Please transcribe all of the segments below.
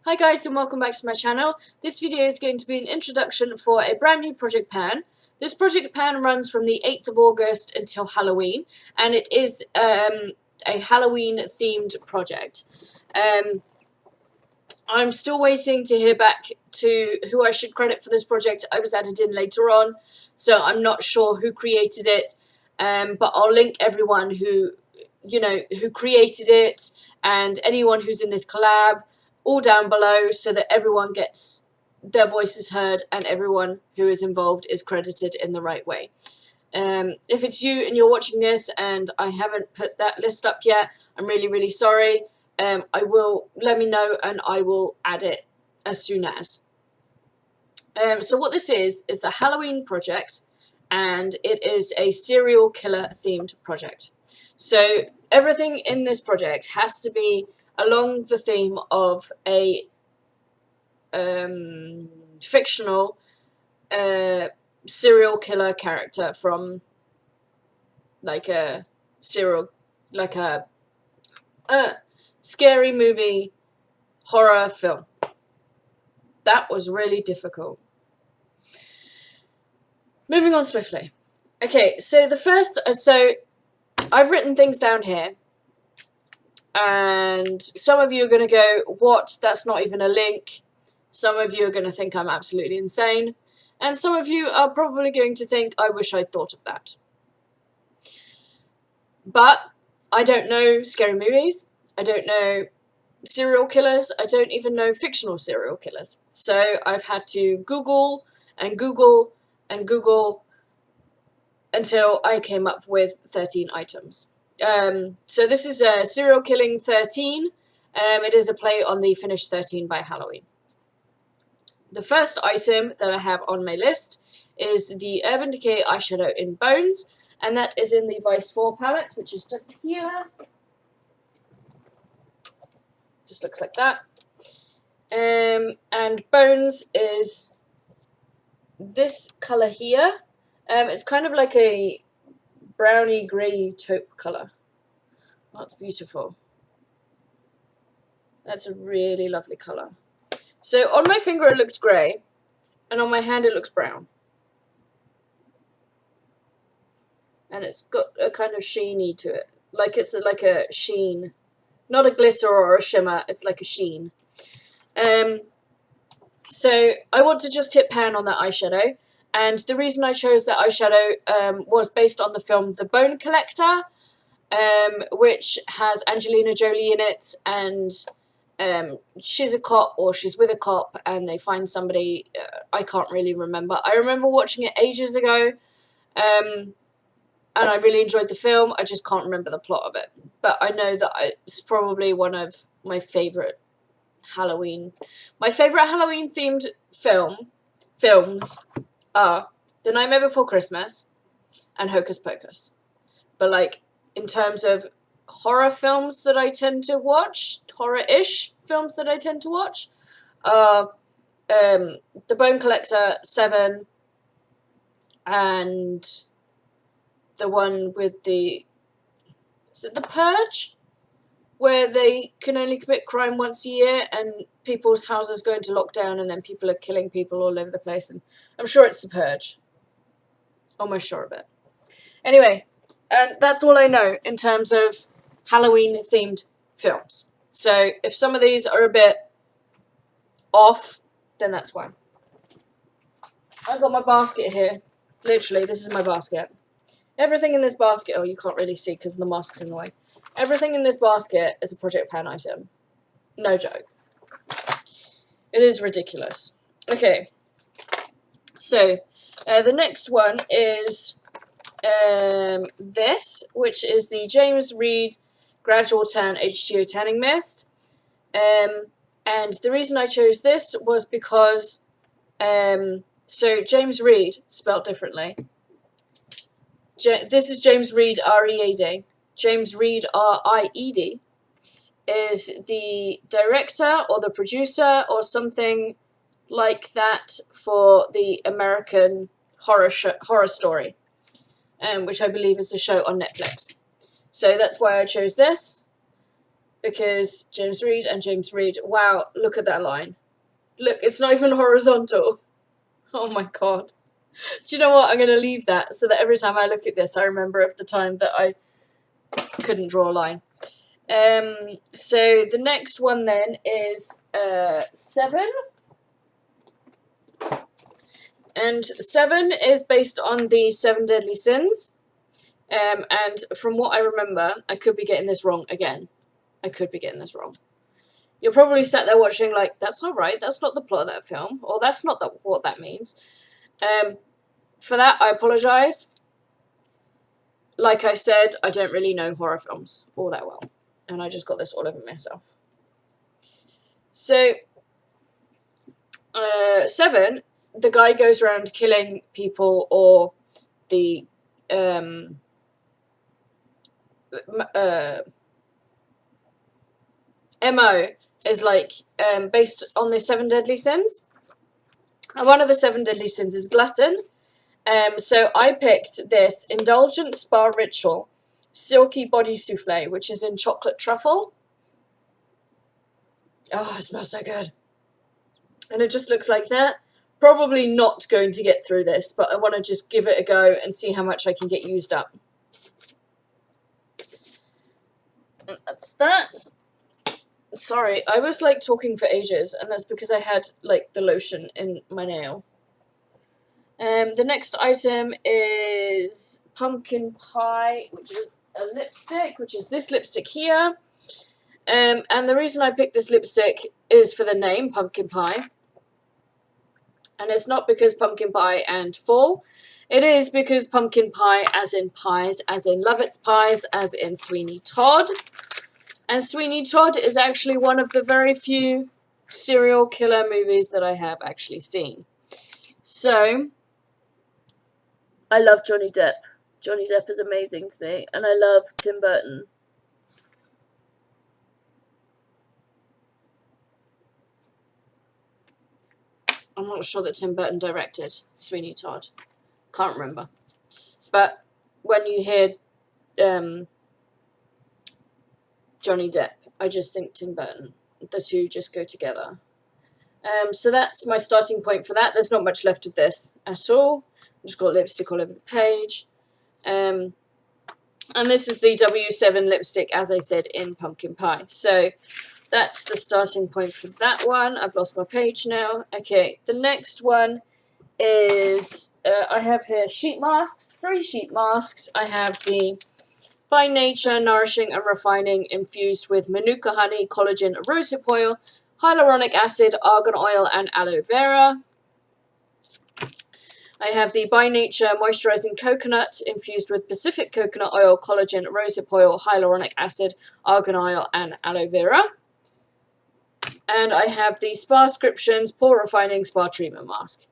Hi guys and welcome back to my channel. This video is going to be an introduction for a brand new project pan. This project pan runs from the 8th of August until Halloween, and it is a Halloween themed project. I'm still waiting to hear back to who I should credit for this project. I was added in later on, so I'm not sure who created it, but I'll link everyone who created it and anyone who's in this collab all down below so that everyone gets their voices heard and everyone who is involved is credited in the right way. If it's you and you're watching this and I haven't put that list up yet, I'm really sorry. Let me know and I will add it as soon as. So what this is the Halloween project, and it is a serial killer themed project. So everything in this project has to be along the theme of a fictional serial killer character from like a scary movie horror film. That was really difficult. Moving on swiftly. Okay, so I've written things down here. And some of you are going to go, what? That's not even a link. Some of you are going to think I'm absolutely insane. And some of you are probably going to think, I wish I'd thought of that. But I don't know scary movies. I don't know serial killers. I don't even know fictional serial killers. So I've had to Google and Google and Google until I came up with 13 items. So this is Serial Killing 13. It is a play on the Finish 13 by Halloween. The first item that I have on my list is the Urban Decay eyeshadow in Bones, and that is in the Vice 4 palette, which is just here. Just looks like that. And Bones is this colour here. It's kind of like a browny grey taupe colour. That's beautiful. That's a really lovely colour. So on my finger it looks grey, and on my hand it looks brown. And it's got a kind of sheeny to it. Like it's like a sheen. Not a glitter or a shimmer, it's like a sheen. So I want to just hit pan on that eyeshadow. And the reason I chose that eyeshadow was based on the film The Bone Collector, which has Angelina Jolie in it, and she's a cop, or she's with a cop, and they find somebody, I can't really remember. I remember watching it ages ago, and I really enjoyed the film. I just can't remember the plot of it. But I know that it's probably one of my favourite Halloween themed films are The Nightmare Before Christmas and Hocus Pocus. But like, in terms of horror films that I tend to watch, horror-ish films that I tend to watch, are The Bone Collector, 7, and the one with is it The Purge? Where they can only commit crime once a year and people's houses go into lockdown and then people are killing people all over the place. And I'm sure it's The Purge. Almost sure of it. Anyway, and that's all I know in terms of Halloween-themed films. So if some of these are a bit off, then that's why. I've got my basket here. Literally, this is my basket. Everything in this basket, oh, you can't really see because the mask's in the way. Everything in this basket is a Project Pan item. No joke. It is ridiculous. Okay. So, the next one is this, which is the James Read Gradual Tan H2O Tanning Mist. And the reason I chose this was because, so James Read, spelled differently. This is James Read, R-E-A-D. James Read, R-I-E-D, is the director or the producer or something like that for the American Horror Story, which I believe is a show on Netflix. So that's why I chose this. because James Reed and James Reed. Wow, look at that line. Look, it's not even horizontal. Oh my god. Do you know what? I'm going to leave that so that every time I look at this, I remember of the time that I couldn't draw a line. So the next one then is 7. And 7 is based on the 7 deadly sins. And from what I remember, I could be getting this wrong again. I could be getting this wrong. You're probably sat there watching like, that's not right, that's not the plot of that film, or that's not what that means. For that, I apologise. Like I said, I don't really know horror films all that well. And I just got this all over myself. So, 7, the guy goes around killing people, or the MO is like based on the 7 deadly sins. And one of the 7 deadly sins is glutton. So I picked this Indulgent Spa Ritual Silky Body Souffle, which is in chocolate truffle. Oh, it smells so good. And it just looks like that. Probably not going to get through this, but I want to just give it a go and see how much I can get used up. And that's that. Sorry, I was like talking for ages, and that's because I had like the lotion in my nail. The next item is Pumpkin Pie, which is a lipstick, which is this lipstick here. And the reason I picked this lipstick is for the name, Pumpkin Pie. And it's not because pumpkin pie and fall. It is because pumpkin pie as in pies, as in Lovett's Pies, as in Sweeney Todd. And Sweeney Todd is actually one of the very few serial killer movies that I have actually seen. So, I love Johnny Depp. Johnny Depp is amazing to me. And I love Tim Burton. I'm not sure that Tim Burton directed Sweeney Todd. Can't remember. But when you hear Johnny Depp, I just think Tim Burton. The two just go together. So that's my starting point for that. There's not much left of this at all. I've just got lipstick all over the page. And this is the W7 lipstick, as I said, in Pumpkin Pie. So that's the starting point for that one. I've lost my page now. Okay, the next one is, I have here sheet masks, 3 sheet masks. I have the By Nature Nourishing and Refining infused with Manuka honey, collagen, rosehip oil, hyaluronic acid, argan oil, and aloe vera. I have the By Nature Moisturizing Coconut infused with Pacific coconut oil, collagen, rosehip oil, hyaluronic acid, argan oil, and aloe vera. And I have the Spa-scriptions Pore Refining Spa Treatment Mask.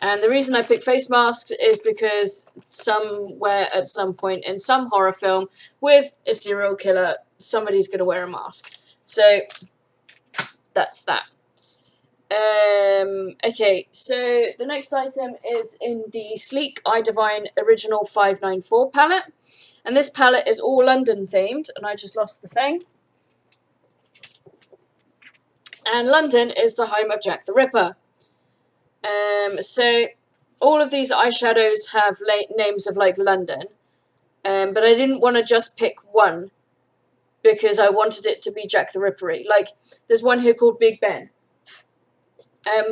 And the reason I pick face masks is because somewhere at some point in some horror film with a serial killer, somebody's going to wear a mask. So that's that. Okay, so the next item is in the Sleek Eye Divine Original 594 palette. And this palette is all London themed, and I just lost the thing. And London is the home of Jack the Ripper. So all of these eyeshadows have names of like London, but I didn't want to just pick one because I wanted it to be Jack the Ripper-y. Like there's one here called Big Ben,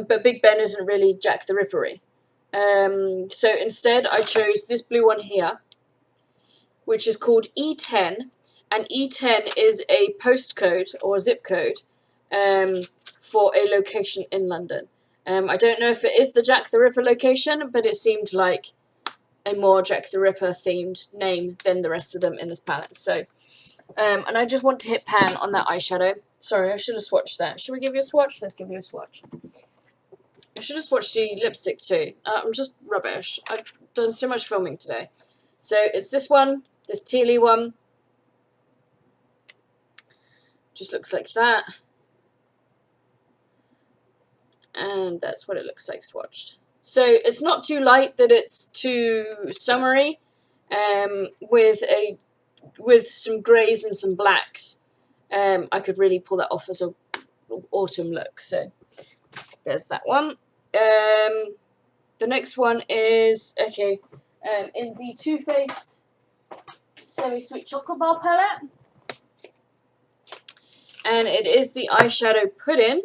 but Big Ben isn't really Jack the Ripper-y. So instead I chose this blue one here, which is called E10, and E10 is a postcode or zip code for a location in London. I don't know if it is the Jack the Ripper location, but it seemed like a more Jack the Ripper themed name than the rest of them in this palette. So, and I just want to hit pan on that eyeshadow. Sorry, I should have swatched that. Should we give you a swatch? Let's give you a swatch. I should have swatched the lipstick too. I'm just rubbish. I've done so much filming today. So it's this one, this tealy one. Just looks like that. And that's what it looks like swatched. So it's not too light that it's too summery, with some greys and some blacks. I could really pull that off as a autumn look. So there's that one. The next one is, okay, in the Too Faced Semi-Sweet Chocolate Bar palette. And it is the eyeshadow Puddin'.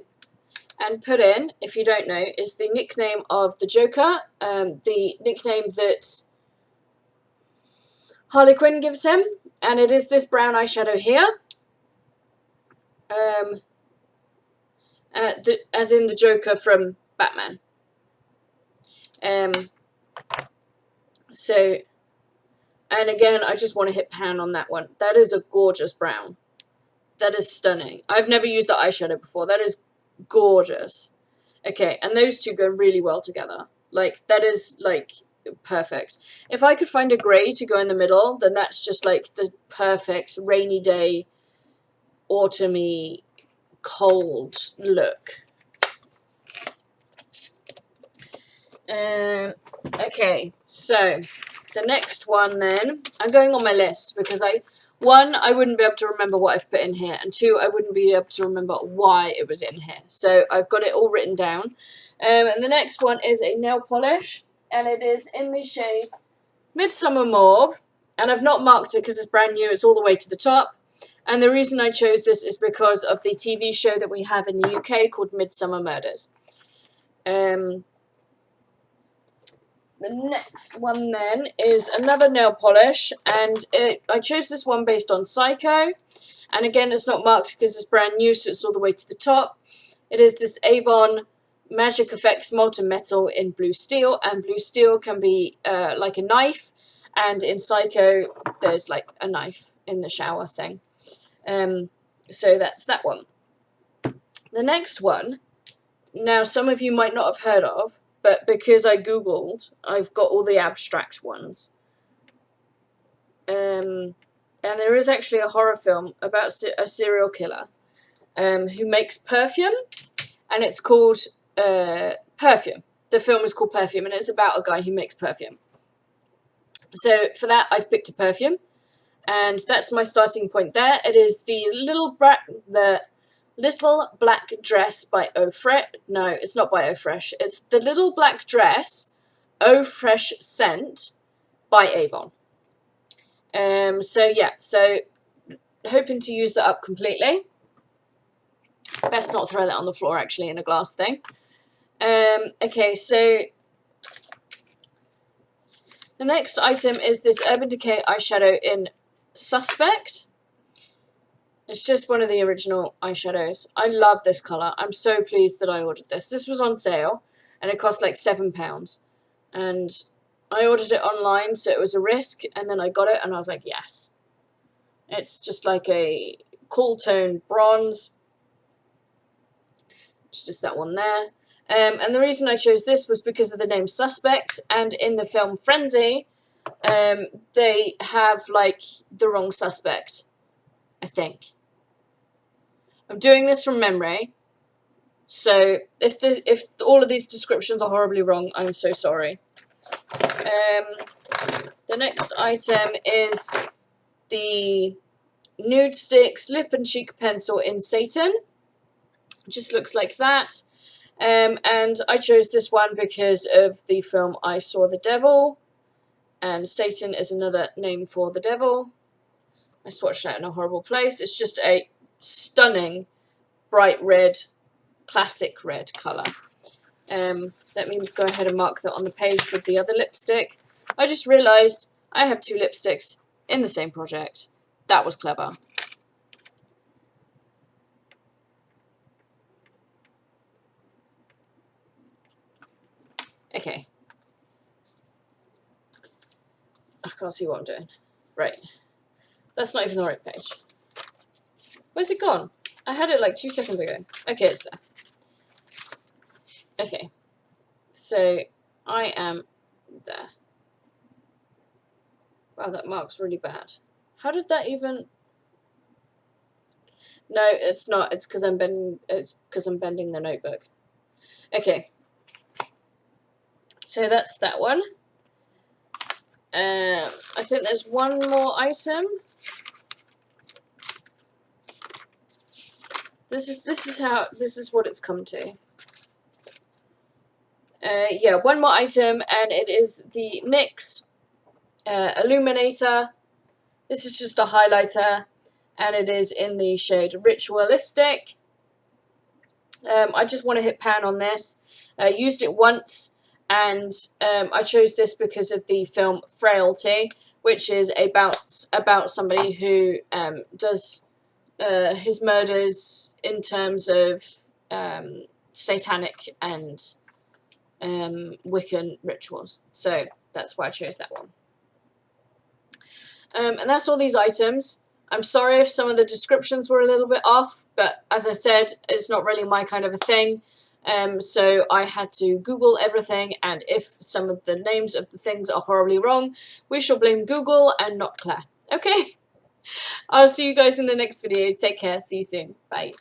And Puddin', if you don't know, is the nickname of the Joker, the nickname that Harley Quinn gives him. And it is this brown eyeshadow here. As in the Joker from Batman. So, and again, I just want to hit pan on that one. That is a gorgeous brown. That is stunning. I've never used that eyeshadow before. That is gorgeous. Okay, and those two go really well together. Like, that is, like, perfect. If I could find a grey to go in the middle, then that's just, like, the perfect rainy day, autumny, cold look. Okay, so the next one then, I'm going on my list because one, I wouldn't be able to remember what I've put in here, and two, I wouldn't be able to remember why it was in here. So I've got it all written down. And the next one is a nail polish, and it is in the shade Midsummer Mauve, and I've not marked it because it's brand new, it's all the way to the top. And the reason I chose this is because of the TV show that we have in the UK called Midsummer Murders. The next one then is another nail polish, and I chose this one based on Psycho, and again it's not marked because it's brand new, so it's all the way to the top. It is this Avon Magic Effects Molten Metal in Blue Steel, and Blue Steel can be like a knife, and in Psycho there's like a knife in the shower thing. So that's that one. The next one, now some of you might not have heard of, but because I googled, I've got all the abstract ones. And there is actually a horror film about a serial killer who makes perfume, and it's called Perfume. The film is called Perfume, and it's about a guy who makes perfume. So for that, I've picked a perfume, and that's my starting point there. It is the Little Black Dress by Eau Fresh. No, it's not by Eau Fresh. It's the Little Black Dress Eau Fresh Scent by Avon. So yeah, so hoping to use that up completely. Best not throw that on the floor actually in a glass thing. Okay, so the next item is this Urban Decay eyeshadow in Suspect. It's just one of the original eyeshadows. I love this colour. I'm so pleased that I ordered this. This was on sale, and it cost like £7. And I ordered it online, so it was a risk, and then I got it, and I was like, yes. It's just like a cool tone bronze. It's just that one there. And the reason I chose this was because of the name Suspect, and in the film Frenzy, they have, like, the wrong suspect, I think. I'm doing this from memory, so if all of these descriptions are horribly wrong, I'm so sorry. The next item is the Nude Sticks Lip and Cheek Pencil in Satan. It just looks like that. And I chose this one because of the film I Saw the Devil, and Satan is another name for the devil. I swatched that in a horrible place. It's just a stunning bright red, classic red colour. Let me go ahead and mark that on the page with the other lipstick. I just realised I have two lipsticks in the same project. That was clever. Okay. I can't see what I'm doing. Right. That's not even the right page. Where's it gone? I had it like 2 seconds ago. Okay, it's there. Okay. So, I am there. Wow, that mark's really bad. How did that even... No, it's not. It's because I'm bending the notebook. Okay. So that's that one. I think there's one more item. This is what it's come to. Yeah, one more item, and it is the NYX Illuminator. This is just a highlighter, and it is in the shade Ritualistic. I just want to hit pan on this. I used it once, and I chose this because of the film Frailty, which is about somebody who does his murders in terms of satanic and Wiccan rituals. So that's why I chose that one. And that's all these items. I'm sorry if some of the descriptions were a little bit off, but as I said, it's not really my kind of a thing. So I had to Google everything, and if some of the names of the things are horribly wrong, we shall blame Google and not Claire. Okay? I'll see you guys in the next video. Take care. See you soon. Bye.